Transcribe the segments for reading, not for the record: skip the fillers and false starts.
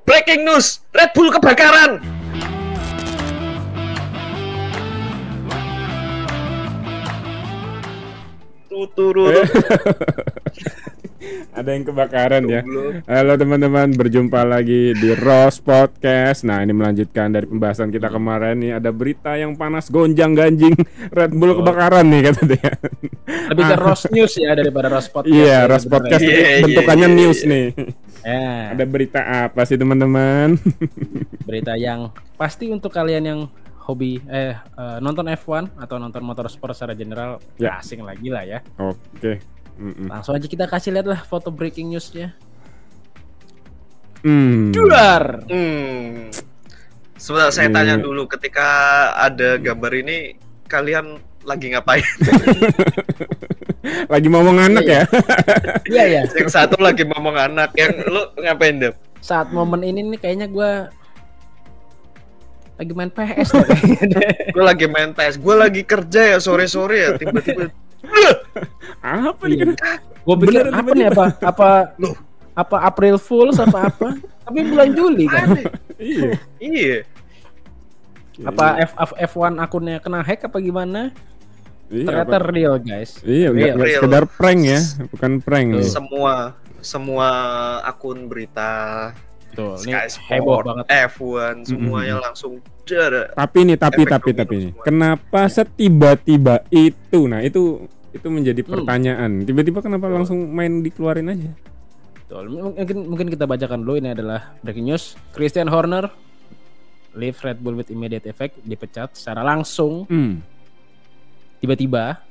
Breaking news, Red Bull kebakaran. Turun. Ada yang kebakaran ya. Halo teman-teman, berjumpa lagi di Roast Podcast. Nah, ini melanjutkan dari pembahasan kita kemarin nih. Ada berita yang panas gonjang-ganjing, Red Bull kebakaran nih kata dia. Lebih ke Roast News ya daripada Roast Podcast. Iya, Roast Podcast bentukannya news nih. Ya. Ada berita apa sih teman-teman? Berita yang pasti untuk kalian yang hobi nonton F1 atau nonton motorsport secara general Ya. asing lagi lah ya. Oke. Langsung aja kita kasih lihat lah foto breaking newsnya. Duar. Sebentar saya tanya dulu, ketika ada gambar ini kalian lagi ngapain? Lagi ngomong anak ya? Iya ya. Yang satu lagi ngomong anak, yang lu ngapain deh? Saat momen ini nih kayaknya gue lagi main PS deh kayaknya. Gue lagi main PS, gue lagi kerja ya sore-sore ya, tiba-tiba Apa nih? Gue pikir Beneran apa nih apa April Fools apa? Tapi bulan Juli kan. Iya. Apa F1 akunnya kena hack apa gimana? Iya, Ternyata real guys. Iya, Real. nggak sekedar prank ya, bukan prank nih. Semua akun berita Tuh, ini Sky heboh Sport, banget. F1 semuanya langsung dar. Tapi nih, kenapa setiba-tiba itu? Nah, itu menjadi pertanyaan. Tiba-tiba kenapa langsung main dikeluarin aja? Betul. Mungkin kita bacakan dulu, ini adalah breaking news. Christian Horner leave Red Bull with immediate effect, dipecat secara langsung. Tiba-tiba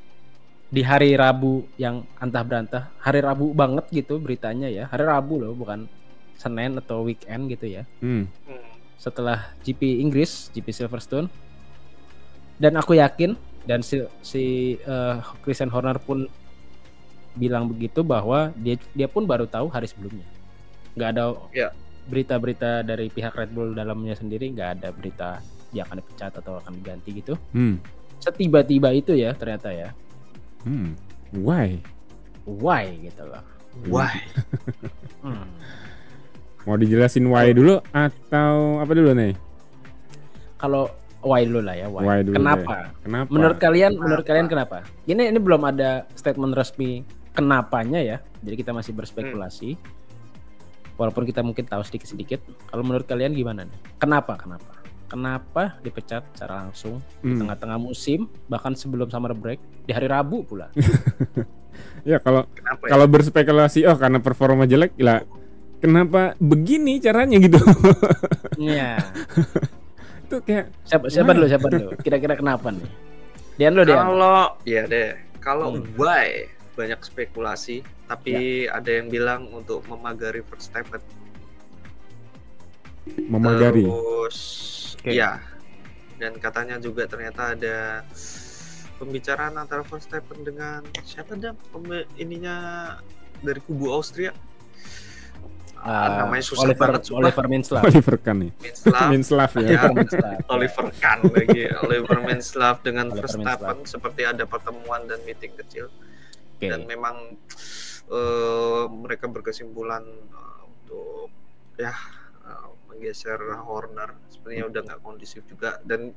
di hari Rabu yang antah berantah, hari Rabu banget gitu beritanya ya. Hari Rabu loh, bukan Senin atau weekend gitu ya. Setelah GP Inggris, GP Silverstone. Dan aku yakin dan si Christian Horner pun bilang begitu, bahwa dia pun baru tahu hari sebelumnya. Nggak ada berita-berita dari pihak Red Bull dalamnya sendiri, nggak ada berita dia akan dipecat atau akan diganti gitu. Setiba-tiba itu ya ternyata ya. Why gitu loh. Why? Mau dijelasin why dulu atau apa dulu nih? Kalau why dulu lah ya, Why dulu kenapa? deh. Kenapa? Menurut kalian kenapa? Ini belum ada statement resmi kenapanya ya. Jadi kita masih berspekulasi. Walaupun kita mungkin tahu sedikit-sedikit. Kalau menurut kalian gimana nih? Kenapa dipecat secara langsung di tengah-tengah musim, bahkan sebelum summer break, di hari Rabu pula? Ya kalau berspekulasi, karena performa jelek lah. Kenapa begini caranya gitu? Iya. Itu kayak siapa dulu? Kira-kira kenapa nih? Dian. Kalau why banyak spekulasi, tapi ada yang bilang untuk memagari Verstappen. Memagari. Terus iya. Dan katanya juga ternyata ada pembicaraan antara Verstappen dengan siapa ininya dari kubu Austria. Namanya susah banget. Oliver Minslav. Oliver Kahn nih. Minslav ya. Oliver Kahn lagi. Oliver Minslav dengan Verstappen seperti ada pertemuan dan meeting kecil. Dan memang mereka berkesimpulan untuk menggeser Horner. Sepertinya udah nggak kondusif juga, dan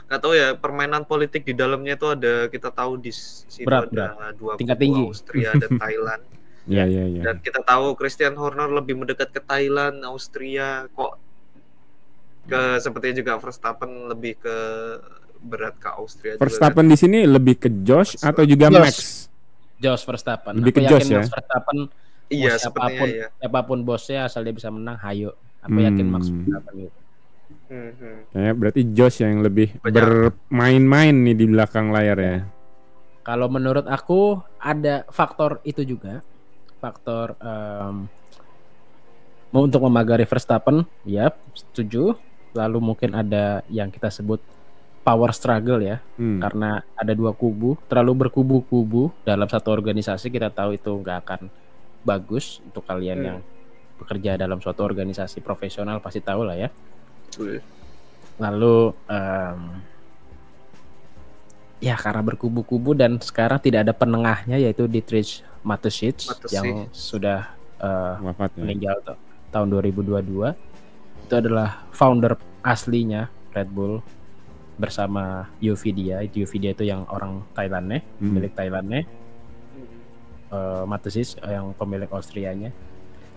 nggak tahu ya, permainan politik di dalamnya itu ada, kita tahu di situ ada dua tingkat kubu, tinggi, Austria dan Thailand. Iya. Dan kita tahu Christian Horner lebih mendekat ke Thailand, Austria kok. Sepertinya juga Verstappen lebih ke berat ke Austria. Verstappen di sini lebih ke Josh atau juga Max? Josh Verstappen. Lebih ke Josh ya. Verstappen. Iya, sepertinya siapapun bosnya, asal dia bisa menang, hayo. Aku yakin Max Verstappen gitu. Kayak berarti Josh yang lebih bermain-main nih di belakang layar ya. Kalau menurut aku ada faktor itu juga, faktor untuk memagari Verstappen, ya setuju. Lalu mungkin ada yang kita sebut power struggle ya, karena ada dua kubu, terlalu berkubu-kubu dalam satu organisasi. Kita tahu itu nggak akan bagus untuk kalian yang bekerja dalam suatu organisasi profesional, pasti tahu lah ya. Lalu ya karena berkubu-kubu dan sekarang tidak ada penengahnya, yaitu Dietrich Mateschitz yang sudah meninggal tahun 2022. itu adalah founder aslinya Red Bull bersama Yovidia. Yovidia itu yang orang Thailandnya, pemilik Thailandnya. Mateschitz yang pemilik Austrianya.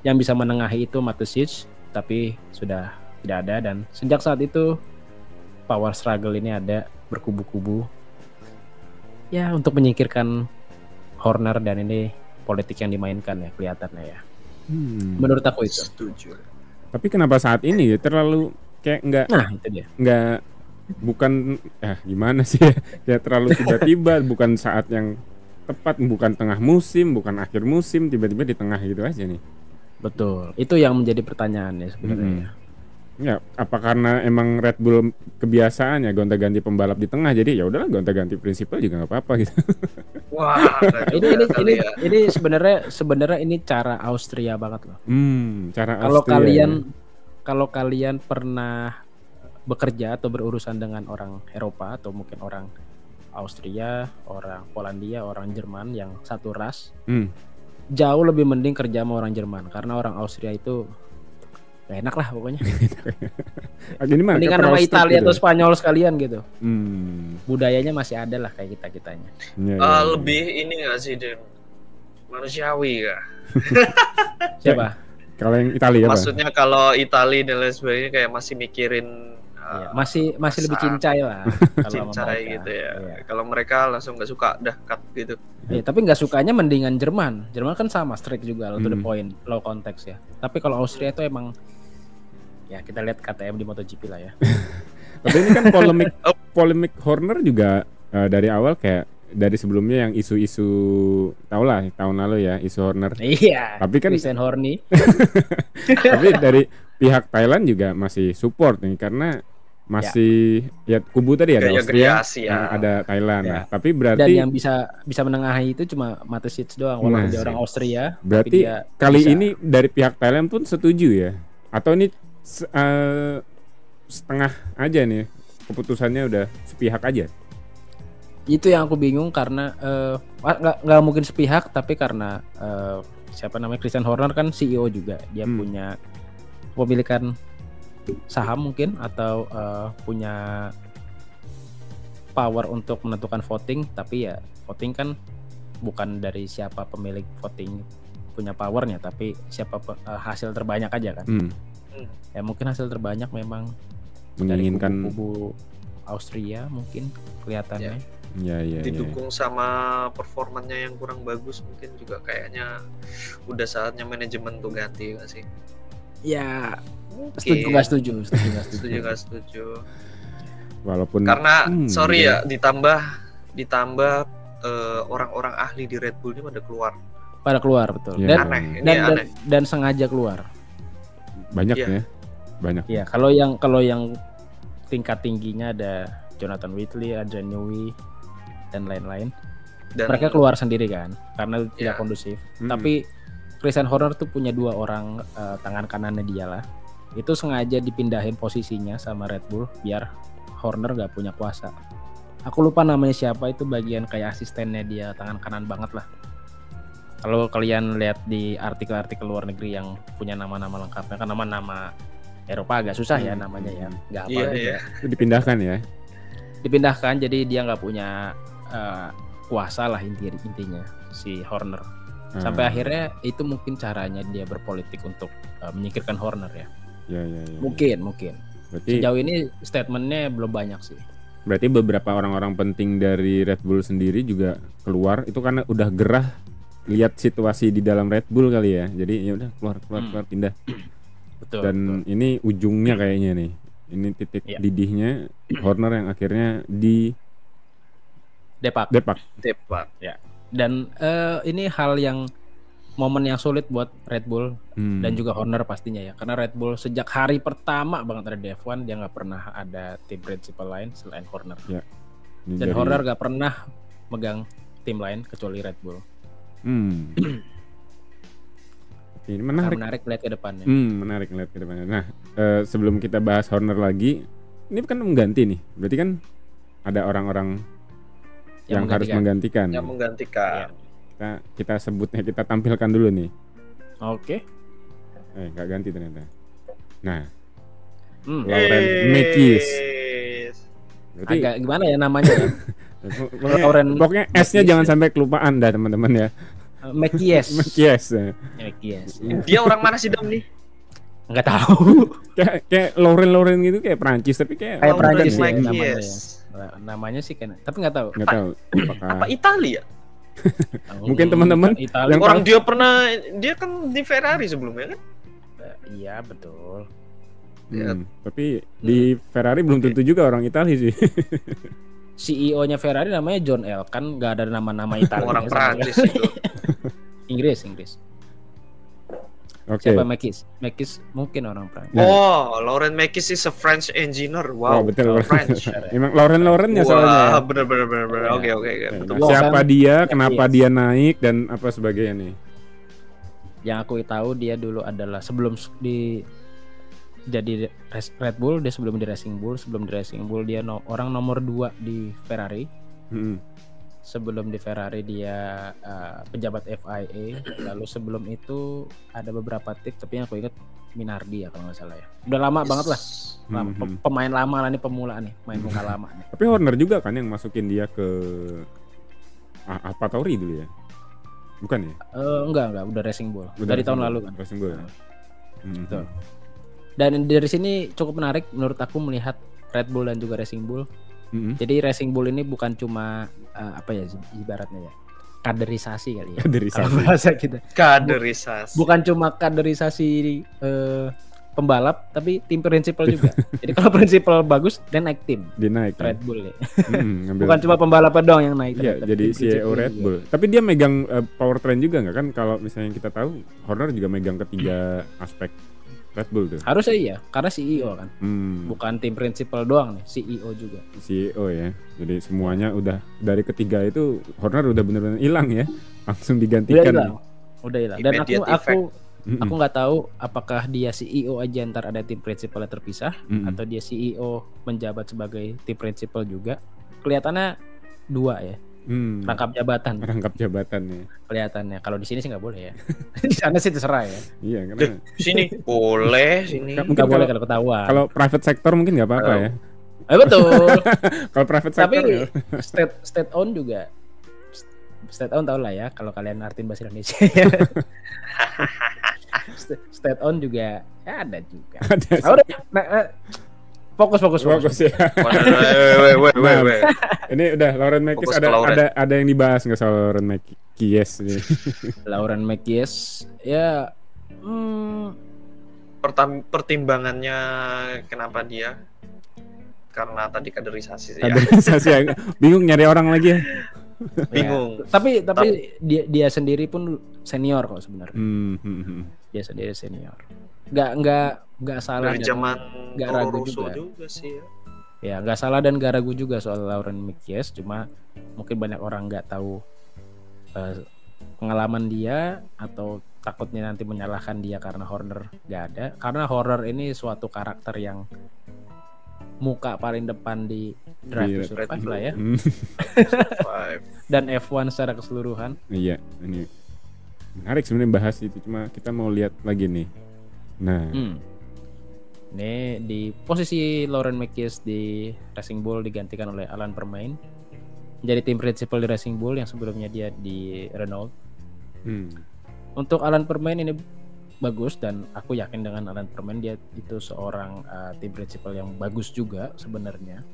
Yang bisa menengahi itu Mateschitz, tapi sudah tidak ada, dan sejak saat itu power struggle ini ada berkubu-kubu. Ya, untuk menyingkirkan Horner, dan ini politik yang dimainkan ya kelihatannya ya. Menurut aku itu. Setuju. Tapi kenapa saat ini ya terlalu kayak enggak? Nah, itu dia. Enggak, bukan gimana sih ya? Ya terlalu tiba-tiba, bukan saat yang tepat, bukan tengah musim, bukan akhir musim, tiba-tiba di tengah gitu aja nih. Betul. Itu yang menjadi pertanyaannya sebenarnya. Ya, apa karena emang Red Bull kebiasaan ya gonta-ganti pembalap di tengah, jadi ya udahlah gonta-ganti prinsipal juga nggak apa-apa gitu. Wah, ini sebenarnya ini cara Austria banget loh. Cara Kalau Austria. Kalau kalian pernah bekerja atau berurusan dengan orang Eropa atau mungkin orang Austria, orang Polandia, orang Jerman yang satu ras, jauh lebih mending kerja sama orang Jerman, karena orang Austria itu gak enak lah pokoknya. Mendingan nama Italia atau Spanyol sekalian gitu. Budayanya masih ada lah kayak kita-kitanya. Lebih ini gak sih, Den? Manusiawi gak? Siapa? Kalau yang Italia apa? Maksudnya kalau Italia dan lain sebagainya kayak masih mikirin masih lebih cincai lah. Cincai gitu ya. Kalau mereka langsung nggak suka, dah cut gitu. Tapi nggak sukanya mendingan Jerman. Jerman kan sama strict juga, to the point, low context ya. Tapi kalau Austria itu emang, ya kita lihat KTM di MotoGP lah ya. Tapi ini kan polemik Horner juga dari awal kayak dari sebelumnya yang isu-isu tau lah tahun lalu ya, isu Horner. Iya. Tapi kan Christian Horner. Tapi dari pihak Thailand juga masih support nih, karena masih ya kubu tadi ada Austria, ada Thailand. Nah, tapi berarti dan yang bisa menengahi itu cuma Mateschitz doang, walaupun dia orang Austria. Berarti kali ini dari pihak Thailand pun setuju ya? Atau ini setengah aja nih, keputusannya udah sepihak aja? Itu yang aku bingung, karena nggak mungkin sepihak, tapi karena siapa namanya, Christian Horner kan CEO juga, dia punya kepemilikan saham mungkin, atau punya power untuk menentukan voting. Tapi ya voting kan bukan dari siapa pemilik voting punya powernya, tapi siapa hasil terbanyak aja kan. Ya mungkin hasil terbanyak memang menginginkan kubu Austria mungkin kelihatannya. Ya. Didukung sama performanya yang kurang bagus, mungkin juga kayaknya udah saatnya manajemen tuh ganti gak sih? Ya, setuju nggak setuju. Walaupun karena ditambah orang-orang ahli di Red Bull ini pada keluar betul. Ya. Dan sengaja keluar. Banyak ya. Ya, kalau yang tingkat tingginya ada Jonathan Whitley, Adrian Newey dan lain-lain. Mereka keluar sendiri kan karena tidak kondusif. Tapi Christian Horner tuh punya 2 orang tangan kanannya dia lah. Itu sengaja dipindahin posisinya sama Red Bull biar Horner gak punya kuasa. Aku lupa namanya siapa, itu bagian kayak asistennya dia, tangan kanan banget lah. Kalau kalian lihat di artikel-artikel luar negeri yang punya nama-nama lengkapnya, kan nama-nama Eropa agak susah ya namanya ya, nggak apa juga. Dipindahkan ya? Dipindahkan, jadi dia nggak punya kuasa lah intinya si Horner. Sampai akhirnya itu mungkin caranya dia berpolitik untuk menyingkirkan Horner ya. Ya. Mungkin. Berarti, sejauh ini statementnya belum banyak sih. Berarti beberapa orang-orang penting dari Red Bull sendiri juga keluar itu karena udah gerah lihat situasi di dalam Red Bull kali ya. Jadi ya udah keluar pindah. Betul. Dan ini ujungnya kayaknya nih. Ini titik didihnya Horner yang akhirnya di Depak. Ya. Dan ini momen yang sulit buat Red Bull dan juga Horner pastinya ya, karena Red Bull sejak hari pertama banget ada di F1 dia nggak pernah ada tim principal lain selain Horner. Ya. Dan Horner nggak pernah megang tim lain kecuali Red Bull. Ini menarik lihat ke depannya. Menarik lihat ke depannya. Nah, sebelum kita bahas Horner lagi, ini kan mengganti nih. Berarti kan ada orang-orang yang harus menggantikan. Yang menggantikan. Kita sebutnya, kita tampilkan dulu nih. Oke. Nggak ganti ternyata. Nah, Laurent Mekies. Agak gimana ya namanya ya? Pokoknya S-nya jangan sampai kelupaan dah teman-teman ya. Mekies. Dia orang mana sih Dam nih? Enggak tahu. kayak Lauren gitu kayak Prancis tapi kayak Prancis ya namanya. Namanya sih kan, tapi nggak tahu. Nggak tahu. Apa Italia? Mungkin teman-teman yang orang dia kan di Ferrari sebelumnya kan? Iya betul. Tapi di Ferrari belum tentu juga orang Italia sih. CEO-nya Ferrari namanya John L. Kan nggak ada nama-nama Italia. Orang Prancis itu. Inggris. Okay. Siapa Mekies mungkin orang Prancis. Oh, Laurent Mekies is a French engineer. Wow, betul. French. Emang Lauren ya soalnya. Bener. Oke. Betul. Siapa dia, kenapa dia naik dan apa sebagainya nih? Yang aku tahu dia dulu adalah sebelum jadi Red Bull, dia sebelum di Racing Bull dia orang nomor 2 di Ferrari. Sebelum di Ferrari dia pejabat FIA. Lalu sebelum itu ada beberapa tim, tapi yang aku ingat Minardi ya kalau nggak salah ya. Udah lama banget lah. Pemain lama lah nih, pemula nih, main muka lama nih. Tapi Horner juga kan yang masukin dia ke AlphaTauri dulu ya? Bukan ya? Enggak, udah Racing Bull. Dari tahun lalu kan. Racing Bull. Betul. Dan dari sini cukup menarik menurut aku melihat Red Bull dan juga Racing Bull. Jadi Racing Bull ini bukan cuma apa ya ibaratnya ya, kaderisasi kali ya. Bahasa kita. Kaderisasi. Bukan cuma kaderisasi pembalap, tapi tim prinsipal juga. Jadi kalau prinsipal bagus, dia naik tim. Dia naik Red Bull ya. Bukan cuma pembalap doang yang naik. Iya, jadi CEO Red Bull. Tapi dia megang powertrain juga nggak kan? Kalau misalnya kita tahu, Horner juga megang ketiga aspek Red Bull tuh. Harusnya iya, karena CEO kan. Bukan tim prinsipal doang nih, CEO juga. CEO ya. Jadi semuanya udah dari ketiga itu Horner udah benar-benar hilang ya. Langsung digantikan. Udah hilang. Dan aku nggak tahu apakah dia CEO aja ntar ada tim prinsipalnya terpisah atau dia CEO menjabat sebagai tim prinsipal juga. Kelihatannya 2 ya. Rangkap jabatan ya kelihatannya. Kalau di sini sih nggak boleh ya. Di sana sih terserah ya. Iya karena sini boleh, sini nggak boleh kalau ketahuan. Kalau private sector mungkin nggak apa-apa ya. Betul. Kalau private sector tapi state own juga. State own tau lah ya kalau kalian artiin bahasa Indonesia. State own juga ya ada juga. Fokus ya. Wait. Ini udah Laurent Mekies ada yang dibahas nggak soal Laurent Mekies ini? Laurent Mekies ya pertimbangannya kenapa dia? Karena tadi kaderisasi. Kaderisasi ya. Bingung nyari orang lagi ya. Bingung. Ya, tapi dia sendiri pun senior kok sebenarnya. Dia sendiri senior. Nggak salah dari zaman nggak ragu juga sih ya nggak salah dan nggak ragu juga soal Laurent Mekies. Cuma mungkin banyak orang nggak tahu pengalaman dia atau takutnya nanti menyalahkan dia karena Horner nggak ada. Karena Horner ini suatu karakter yang muka paling depan di Drive to Survive lah ya. Dan F1 secara keseluruhan. Iya, ini menarik sebenarnya bahas itu. Cuma kita mau lihat lagi nih. Nah, ini di posisi Laurent Mekies di Racing Bull digantikan oleh Alain Permain. Jadi tim prinsipal di Racing Bull yang sebelumnya dia di Renault. Untuk Alain Permain ini bagus dan aku yakin dengan Alain Permain dia itu seorang tim prinsipal yang bagus juga sebenarnya.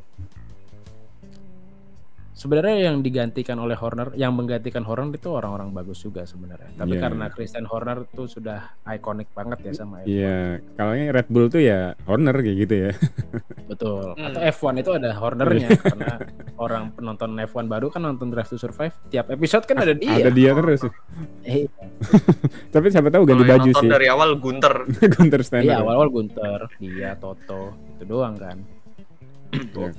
Sebenarnya yang digantikan oleh Horner, yang menggantikan Horner itu orang-orang bagus juga sebenarnya. Tapi karena Christian Horner tuh sudah ikonik banget ya sama F1. Iya, kalau Red Bull tuh ya Horner kayak gitu ya. Betul. Atau F1 itu ada Hornernya karena orang penonton F1 baru kan nonton Drive to Survive, tiap episode kan ada dia. Ada dia terus. Tapi siapa tahu ganti baju sih. Dari awal Gunter. Gunter Steiner. Iya, awal-awal Gunter, dia Toto, itu doang kan. Ya,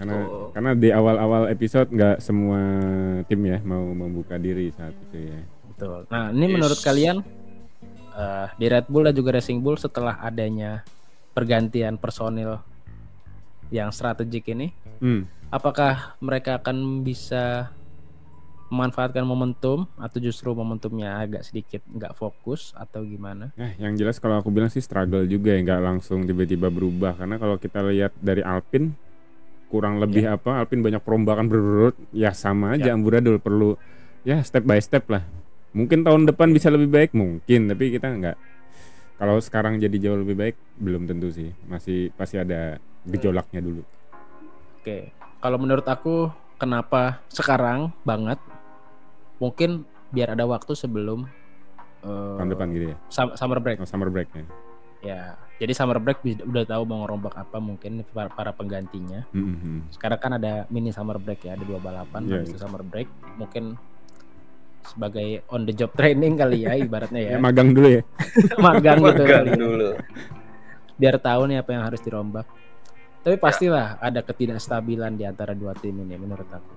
karena di awal-awal episode nggak semua tim ya mau membuka diri saat itu ya. Betul. Nah ini menurut kalian di Red Bull dan juga Racing Bull setelah adanya pergantian personil yang strategik ini, apakah mereka akan bisa memanfaatkan momentum atau justru momentumnya agak sedikit nggak fokus atau gimana? Yang jelas kalau aku bilang sih struggle juga ya, nggak langsung tiba-tiba berubah, karena kalau kita lihat dari Alpine kurang lebih Alpine banyak perombakan berurut ya, sama aja amburadul, perlu ya step by step lah. Mungkin tahun depan bisa lebih baik mungkin, tapi kita nggak, kalau sekarang jadi jauh lebih baik belum tentu sih, masih pasti ada gejolaknya dulu. Oke, kalau menurut aku kenapa sekarang banget? Mungkin biar ada waktu sebelum tahun depan gitu ya. Summer break. Summer break ya. Ya, jadi summer break udah tahu mau ngerombak apa mungkin para penggantinya. Sekarang kan ada mini summer break ya, ada 2 balapan habis itu summer break. Mungkin sebagai on the job training kali ya ibaratnya ya. Magang dulu ya. magang gitu kali dulu. Biar tahu nih apa yang harus dirombak. Tapi pastilah ada ketidakstabilan di antara 2 tim ini menurut aku.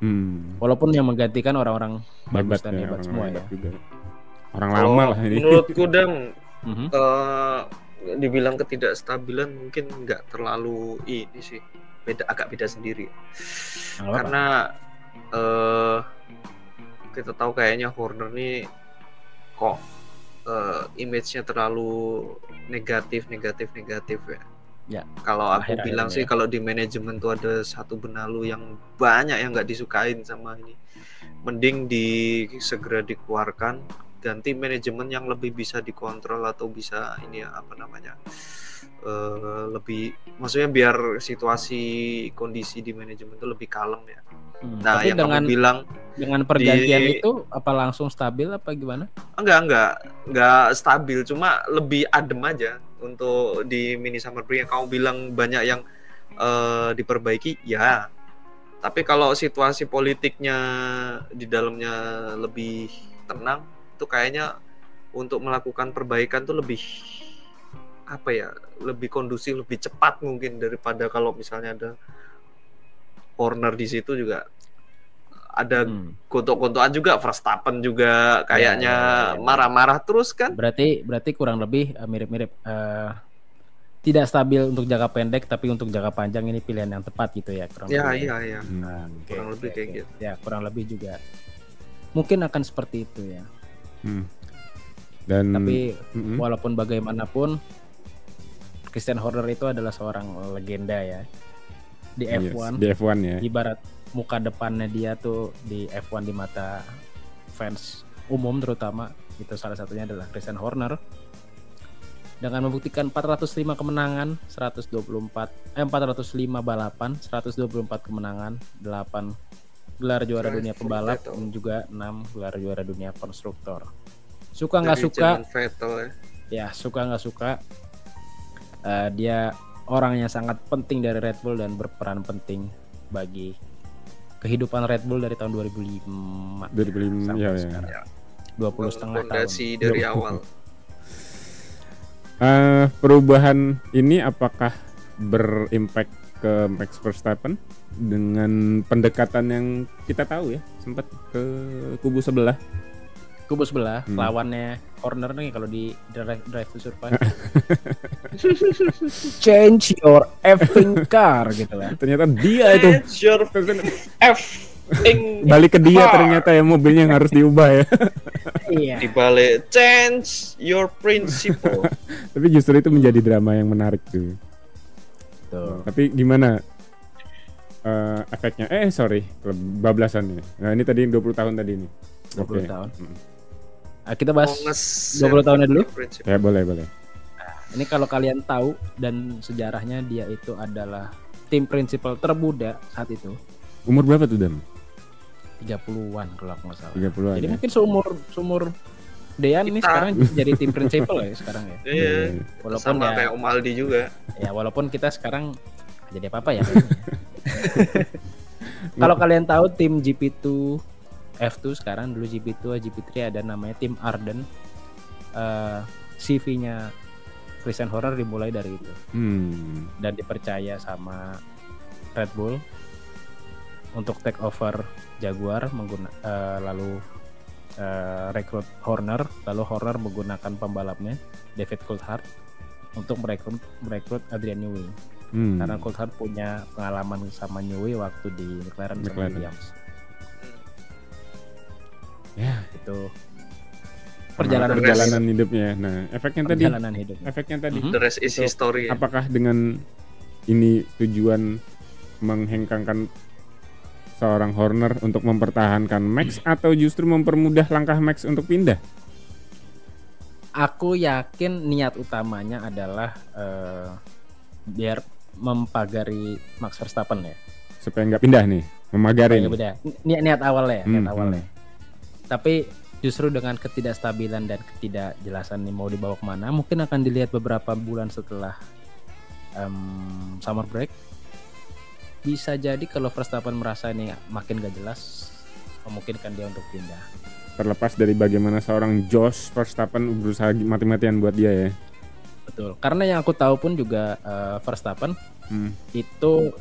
Walaupun yang menggantikan orang-orang bagus dan hebat semua ya. Juga. Orang lama lah ini. Menurutku dan dibilang ketidakstabilan mungkin nggak terlalu ini sih. Agak beda sendiri. Karena kita tahu kayaknya Horner nih kok image-nya terlalu negatif ya. Ya, kalau aku bilang sih kalau di manajemen tuh ada satu benalu yang banyak yang nggak disukain sama ini, mending segera dikeluarkan, ganti manajemen yang lebih bisa dikontrol atau bisa ini ya, apa namanya, lebih, maksudnya biar situasi kondisi di manajemen itu lebih kalem ya. Nah, tapi yang kamu bilang dengan pergantian itu apa langsung stabil apa gimana? Enggak stabil, cuma lebih adem aja untuk di mini summer break. Yang kamu bilang banyak yang diperbaiki ya, tapi kalau situasi politiknya di dalamnya lebih tenang, itu kayaknya untuk melakukan perbaikan tuh lebih apa ya, lebih kondusif, lebih cepat mungkin daripada kalau misalnya ada Horner di situ. Juga ada gontok-gontokan juga, Verstappen juga kayaknya marah-marah terus kan. Berarti kurang lebih mirip-mirip, tidak stabil untuk jangka pendek, tapi untuk jangka panjang ini pilihan yang tepat gitu ya, kurang lebih. Iya. Kurang lebih kayak gitu. Ya, kurang lebih juga mungkin akan seperti itu ya. Dan tapi walaupun bagaimanapun Christian Horner itu adalah seorang legenda ya di F1. Di F1 ya. Ibarat muka depannya dia tuh di F1 di mata fans umum terutama, itu salah satunya adalah Christian Horner. Dengan membuktikan 405 kemenangan, 405 balapan, 124 kemenangan, 8 gelar juara dunia pembalap dan juga 6 gelar juara dunia konstruktor. Suka nggak suka, suka nggak suka, dia orang yang sangat penting dari Red Bull dan berperan penting bagi kehidupan Red Bull dari tahun 2005 sampai sekarang. 20 setengah tahun. Fondasi dari awal. Perubahan ini apakah berimpact ke Max Verstappen dengan pendekatan yang kita tahu ya, sempat ke kubu sebelah? Lawannya Horner nih kalau di Drive to Survive. Change your effing car gitu kan. Ternyata dia itu. Change your effing balik ke dia car. Ternyata ya mobilnya yang harus diubah ya. Iya. Dibalik change your principle. Tapi justru itu menjadi drama yang menarik tuh. Tapi gimana efeknya? Bablasannya. Nah, ini tadi 20 tahun tadi ini. 20 tahun. Kita bahas 20 tahunnya dulu. Ya, boleh. Nah, ini kalau kalian tahu dan sejarahnya, dia itu adalah tim prinsipal termuda saat itu. Umur berapa tuh, Dan? 30-an kalau aku nggak salah. 30-an. Jadi mungkin seumur Dean ini sekarang jadi tim prinsipal ya sekarang ya. Iya. Walaupun sama kayak Om Aldi juga. Ya, walaupun kita sekarang jadi apa ya. Kalau kalian tahu tim GP2 F2 sekarang, dulu GP2, GP3 ada namanya tim Arden. CV-nya Christian Horner dimulai dari itu. Dan dipercaya sama Red Bull untuk take over Jaguar, lalu rekrut Horner, lalu Horner menggunakan pembalapnya David Coulthard untuk merekrut Adrian Newey. Karena Coulthard punya pengalaman sama Newey waktu di McLaren. Williams. Ya, itu perjalanan hidupnya. Nah, efeknya tadi. The rest is history. Apakah dengan ini tujuan menghengkangkan seorang Horner untuk mempertahankan Max atau justru mempermudah langkah Max untuk pindah? Aku yakin niat utamanya adalah biar mempagari Max Verstappen ya. Supaya nggak pindah nih, memagari. Niat awalnya. Tapi justru dengan ketidakstabilan dan ketidakjelasan nih mau dibawa kemana, mungkin akan dilihat beberapa bulan setelah summer break. Bisa jadi kalau Verstappen merasa ini makin gak jelas, memungkinkan dia untuk pindah. Terlepas dari bagaimana seorang Jos Verstappen berusaha mati-matian buat dia ya. Betul, karena yang aku tahu pun juga Verstappen itu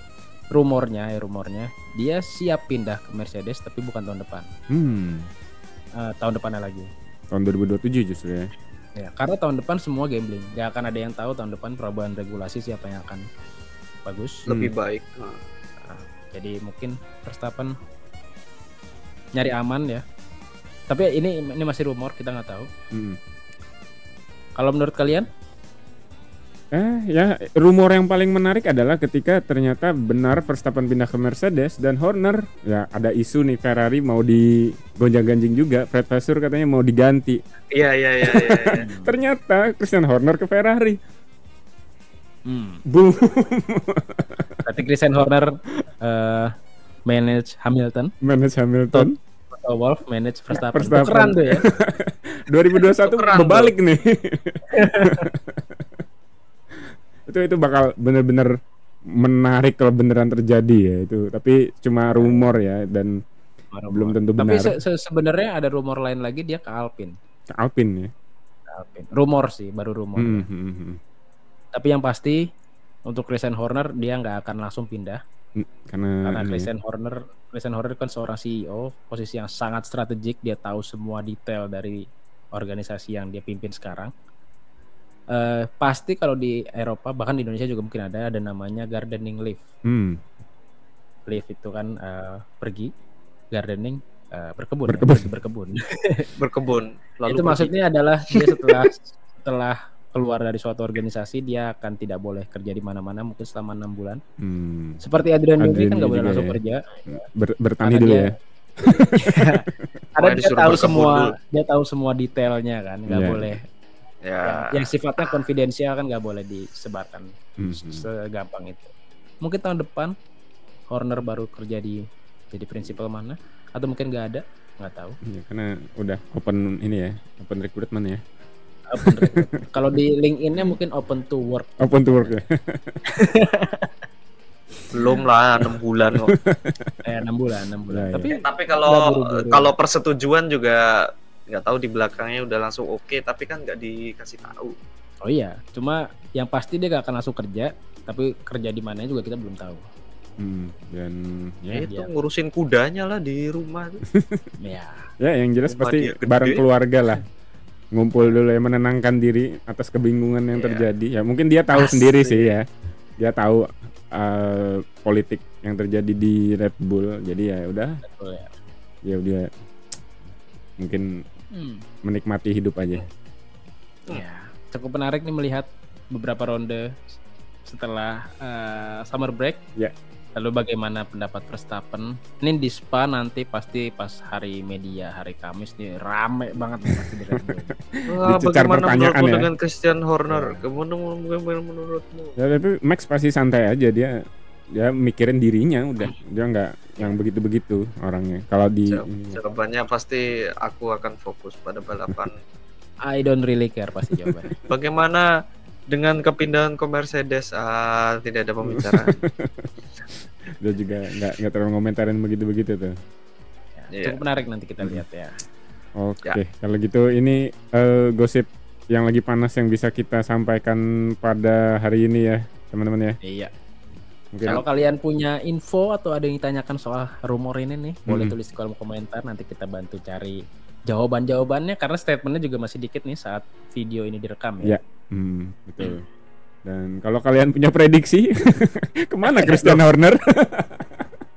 rumornya dia siap pindah ke Mercedes tapi bukan tahun depan. Tahun depannya lagi. Tahun 2027 justru ya. Ya, karena tahun depan semua gambling. Gak akan ada yang tahu tahun depan perubahan regulasi siapa yang akan bagus. Lebih baik. Jadi mungkin Verstappen nyari aman ya. Tapi ini masih rumor, kita nggak tahu. Kalau menurut kalian? Ya rumor yang paling menarik adalah ketika ternyata benar Verstappen pindah ke Mercedes dan Horner, ya ada isu nih Ferrari mau digonjang-ganjing juga, Fred Vasseur katanya mau diganti. Iya. Ternyata Christian Horner ke Ferrari. Boom. Tapi Christian Horner manage Hamilton. Wolf manage Verstappen. Keren tuh ya. 2021 berbalik nih. itu bakal benar-benar menarik kalau beneran terjadi ya itu, tapi cuma rumor ya dan belum tentu benar. Tapi sebenarnya ada rumor lain lagi, dia ke Alpine. Ya. Rumor sih, baru rumor. Tapi yang pasti untuk Christian Horner dia nggak akan langsung pindah. Karena Christian Horner kan seorang CEO, posisi yang sangat strategik, dia tahu semua detail dari organisasi yang dia pimpin sekarang. Pasti kalau di Eropa, bahkan di Indonesia juga mungkin ada namanya gardening leave. Leave itu kan pergi, gardening berkebun. Lalu itu maksudnya adalah dia setelah keluar dari suatu organisasi, dia akan tidak boleh kerja di mana-mana mungkin selama 6 bulan. Seperti Adrian Newey kan nggak boleh langsung kerja. Bertani dulu ya. Karena dia tahu semua detailnya kan, nggak boleh. Yang sifatnya konfidensial kan nggak boleh disebarkan segampang itu. Mungkin tahun depan Horner baru kerja jadi prinsipal mana, atau mungkin nggak tahu. Ya, karena udah open recruitment ya. Kalau di LinkedIn-nya mungkin open to work ya. Belum lah 6 bulan kok. 6 bulan. Ya, tapi kalau persetujuan juga nggak tahu di belakangnya udah langsung oke, tapi kan nggak dikasih tahu. Oh iya, cuma yang pasti dia gak akan langsung kerja, tapi kerja di mana juga kita belum tahu. Dan itu ngurusin kudanya lah di rumah. Ya yang jelas pasti bareng keluarga lah. Ngumpul dulu ya, menenangkan diri atas kebingungan yang terjadi. Ya mungkin dia tahu sendiri sih ya. Dia tahu politik yang terjadi di Red Bull. Jadi ya udah. Ya udah mungkin menikmati hidup aja. Ya, cukup menarik nih melihat beberapa ronde setelah summer break. Ya. Lalu bagaimana pendapat Verstappen? Ini di Spa nanti pasti pas hari Kamis nih rame banget nih pasti di Red Bull. Bagaimana menurutmu dengan Christian Horner? Bagaimana menurutmu? Ya tapi Max pasti santai aja, dia mikirin dirinya udah. Dia nggak yang begitu-begitu orangnya. Kalau di jawabannya pasti aku akan fokus pada balapan. I don't really care pasti jawabannya. Bagaimana dengan kepindahan ke Mercedes? Tidak ada pembicaraan. Dia juga nggak terlalu ngomentarin begitu tuh. Cukup menarik, nanti kita lihat ya. Oke. Kalau gitu ini gosip yang lagi panas yang bisa kita sampaikan pada hari ini ya teman-teman ya. Iya. Kalau kalian punya info atau ada yang ditanyakan soal rumor ini nih, boleh tulis di kolom komentar, nanti kita bantu cari jawabannya, karena statementnya juga masih dikit nih saat video ini direkam ya. Betul. Dan kalau kalian punya prediksi kemana Christian Horner?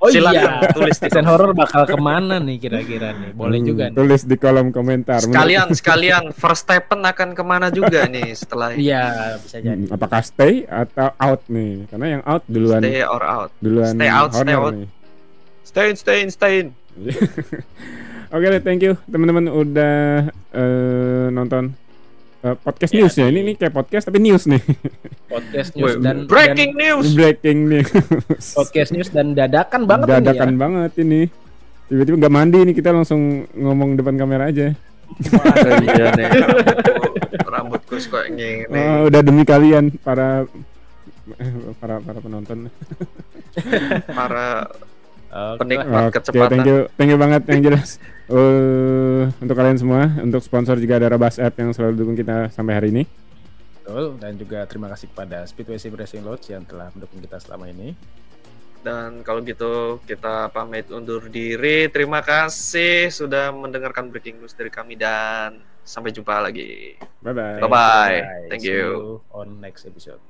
Silakan tulis di desain horor bakal kemana nih kira-kira nih? Boleh juga nih. Tulis di kolom komentar. Sekalian Verstappen akan kemana juga nih setelah ini. Iya, bisa jadi. Apakah stay atau out nih? Karena yang out duluan. Stay or out. Duluan stay out. Nih. Stay in. Oke, thank you teman-teman udah nonton podcast news ya. Ini kayak podcast tapi news nih. Podcast news dan breaking news. Podcast news dan dadakan banget Dadakan banget ini. Tiba-tiba nggak mandi nih, kita langsung ngomong depan kamera aja. Iya nih. Rambutku suka ngene. Udah demi kalian para penonton. Para penikmat kecepatan. Thank you banget yang jelas. Untuk kalian semua, untuk sponsor juga ada Rabas App yang selalu dukung kita sampai hari ini. Betul, dan juga terima kasih kepada Speedway Sim Racing Lodge yang telah mendukung kita selama ini. Dan kalau gitu kita pamit undur diri. Terima kasih sudah mendengarkan breaking news dari kami dan sampai jumpa lagi. Bye bye. Bye bye. Thank you. See you on next episode.